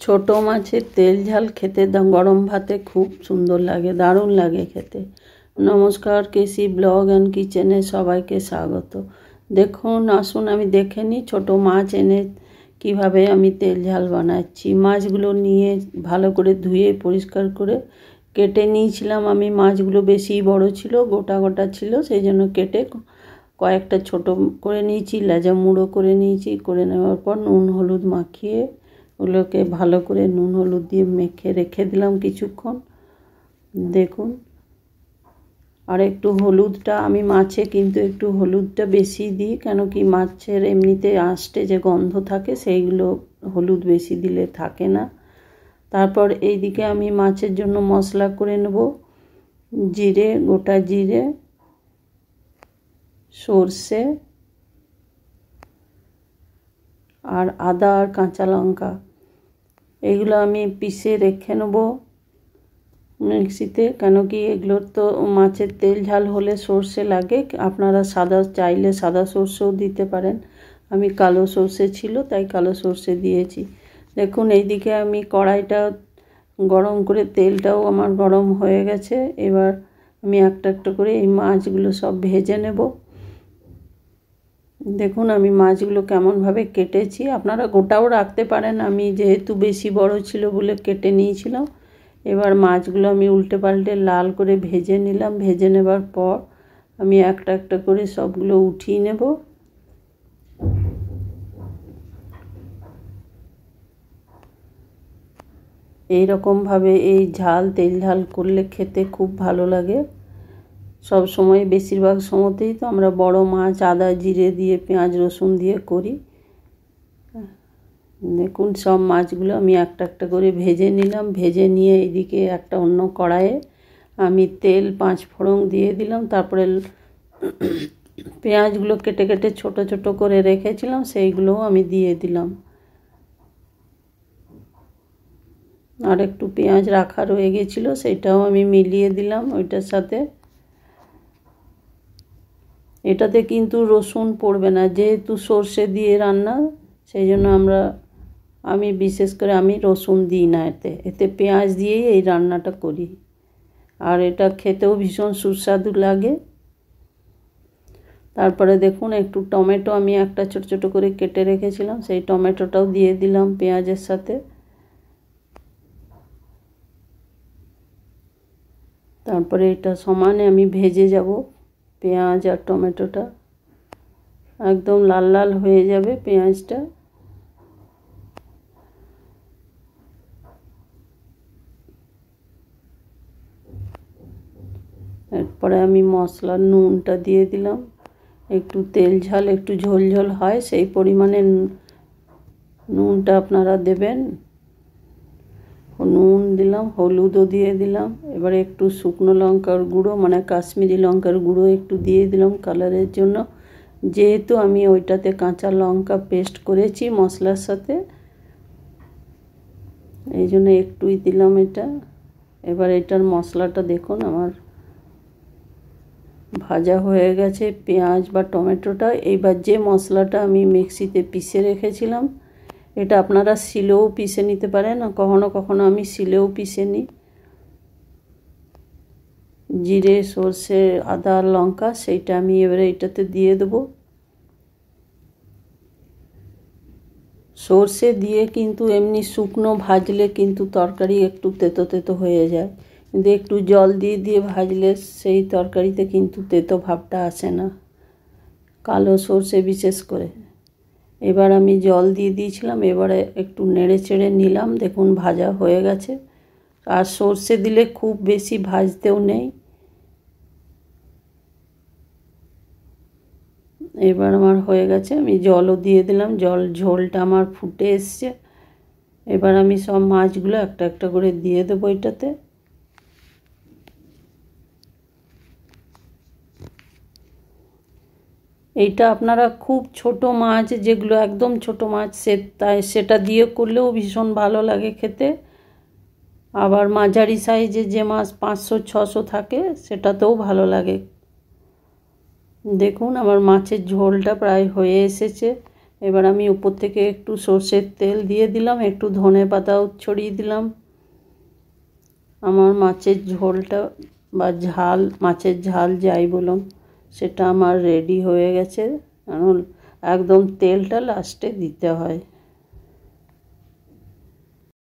ছোট মাছের তেল ঝাল খেতে গরম ভাতে খুব সুন্দর লাগে, দারুণ লাগে খেতে। নমস্কার, কেসি ব্লগ অ্যান্ড কিচেনে সবাইকে স্বাগত। দেখুন, আসুন আমি দেখে নিই ছোট মাছ এনে কিভাবে আমি তেল ঝাল বানাচ্ছি। মাছগুলো নিয়ে ভালো করে ধুয়ে পরিষ্কার করে কেটে নিয়েছিলাম। আমি মাছগুলো বেশি বড় ছিল, গোটা গোটা ছিল, সেই জন্য কেটে কয়েকটা ছোট করে নিয়েছি, লেজা মুড়ো করে নিয়েছি। করে নেওয়ার পর নুন হলুদ মাখিয়ে ওগুলোকে ভালো করে নুন হলুদ দিয়ে মেখে রেখে দিলাম কিছুক্ষণ। দেখুন, আর একটু হলুদটা আমি মাছে কিন্তু একটু হলুদটা বেশি দিই, কেন কি মাছের এমনিতে আঁশটে যে গন্ধ থাকে সেইগুলো হলুদ বেশি দিলে থাকে না। তারপর এইদিকে আমি মাছের জন্য মশলা করে নেব। জিরে, গোটা জিরে, সর্ষে আর আদা আর কাঁচা লঙ্কা, এগুলো আমি পিষে রেখে নেব মিক্সিতে। কেন কি এগুলোর তো মাছের তেল ঝাল হলে সর্ষে লাগে, আপনারা সাদা চাইলে সাদা সর্ষেও দিতে পারেন। আমি কালো সর্ষে ছিল তাই কালো সর্ষে দিয়েছি। দেখুন, এইদিকে আমি কড়াইটা গরম করে তেলটাও আমার গরম হয়ে গেছে। এবার আমি একটা একটা করে এই মাছগুলো সব ভেজে নেব। দেখুন আমি মাছগুলো কেমনভাবে কেটেছি, আপনারা গোটাও রাখতে পারেন। আমি যেহেতু বেশি বড় ছিল বলে কেটে নিয়েছিলাম। এবার মাছগুলো আমি উল্টে পাল্টে লাল করে ভেজে নিলাম। ভেজে নেবার পর আমি একটা একটা করে সবগুলো উঠিয়ে নেব। এই রকমভাবে এই ঝাল তেল ঝাল করলে খেতে খুব ভালো লাগে। সব সময় বেশিরভাগ সময়তেই তো আমরা বড় মাছ আদা জিরে দিয়ে পেঁয়াজ রসুন দিয়ে করি। দেখুন সব মাছগুলো আমি একটা একটা করে ভেজে নিলাম। ভেজে নিয়ে এইদিকে একটা অন্য কড়াইয়ে আমি তেল 5 ফোড়ন দিয়ে দিলাম। তারপরে পেঁয়াজগুলো কেটে কেটে ছোট ছোট করে রেখেছিলাম, সেইগুলোও আমি দিয়ে দিলাম। আর একটু পেঁয়াজ রাখা রয়ে গেছিলো, সেইটাও আমি মিলিয়ে দিলাম ওইটার সাথে। এটাতে কিন্তু রসুন পড়বে না, যেহেতু সর্ষে দিয়ে রান্না, সেই জন্য আমি বিশেষ করে আমি রসুন দিই না এতে পেঁয়াজ দিয়েই এই রান্নাটা করি। আর এটা খেতেও ভীষণ সুস্বাদু লাগে। তারপরে দেখুন একটু টমেটো আমি একটা ছোট ছোট করে কেটে রেখেছিলাম, সেই টমেটোটাও দিয়ে দিলাম পেঁয়াজের সাথে। তারপরে এটা সমানে আমি ভেজে যাব। পেঁয়াজ আর টমেটোটা একদম লাল লাল হয়ে যাবে পেঁয়াজটা। এরপরে আমি মশলার নুনটা দিয়ে দিলাম। একটু তেল ঝাল একটু ঝোল ঝোল হয় সেই পরিমাণে নুনটা আপনারা দেবেন। নুন দিলাম, হলুদও দিয়ে দিলাম। এবারে একটু শুকনো লঙ্কার গুঁড়ো মানে কাশ্মীরি লঙ্কার গুঁড়ো একটু দিয়ে দিলাম কালারের জন্য, যেহেতু আমি ওইটাতে কাঁচা লঙ্কা পেস্ট করেছি মশলার সাথে, এই জন্য একটুই দিলাম এটা। এবার এটার মশলাটা দেখুন আমার ভাজা হয়ে গেছে পেঁয়াজ বা টমেটোটা। এইবার যে মশলাটা আমি মিক্সিতে পিষে রেখেছিলাম, এটা আপনারা শিলেও পিষে নিতে পারেন, কখনো কখনো আমি শিলেও পিষে নিই। জিরে সর্ষে আদা লঙ্কা সেইটা আমি এবারে এটাতে দিয়ে দেবো। সর্ষে দিয়ে কিন্তু এমনি শুকনো ভাজলে কিন্তু তরকারি একটু তেতো তেতো হয়ে যায়, কিন্তু একটু জল দিয়ে দিয়ে ভাজলে সেই তরকারিতে কিন্তু তেতো ভাবটা আসে না, কালো সর্ষে বিশেষ করে। এবার আমি জল দিয়ে দিয়েছিলাম, এবারে একটু নেড়ে চেড়ে নিলাম। দেখুন ভাজা হয়ে গেছে। আর সর্ষে দিলে খুব বেশি ভাজতেও নেই। এবার আমার হয়ে গেছে, আমি জলও দিয়ে দিলাম, ঝোলটা আমার ফুটে এসছে। এবার আমি সব মাছগুলো একটা একটা করে দিয়ে দেবো এটাতে। এইটা আপনারা খুব ছোট মাছ, যেগুলো একদম ছোট মাছ সেটা দিয়ে করলেও ভীষণ ভালো লাগে খেতে। আবার মাঝারি সাইজের যে মাছ 500-600 থাকে সেটাতেও ভালো লাগে। দেখুন আমার মাছের ঝোলটা প্রায় হয়ে এসেছে। এবার আমি উপর থেকে একটু সর্ষের তেল দিয়ে দিলাম, একটু ধনে পাতাও ছড়িয়ে দিলাম। আমার মাছের ঝোলটা বা ঝাল, মাছের ঝাল যাই বলুন, সেটা আমার রেডি হয়ে গেছে। কারণ একদম তেলটা লাস্টে দিতে হয়।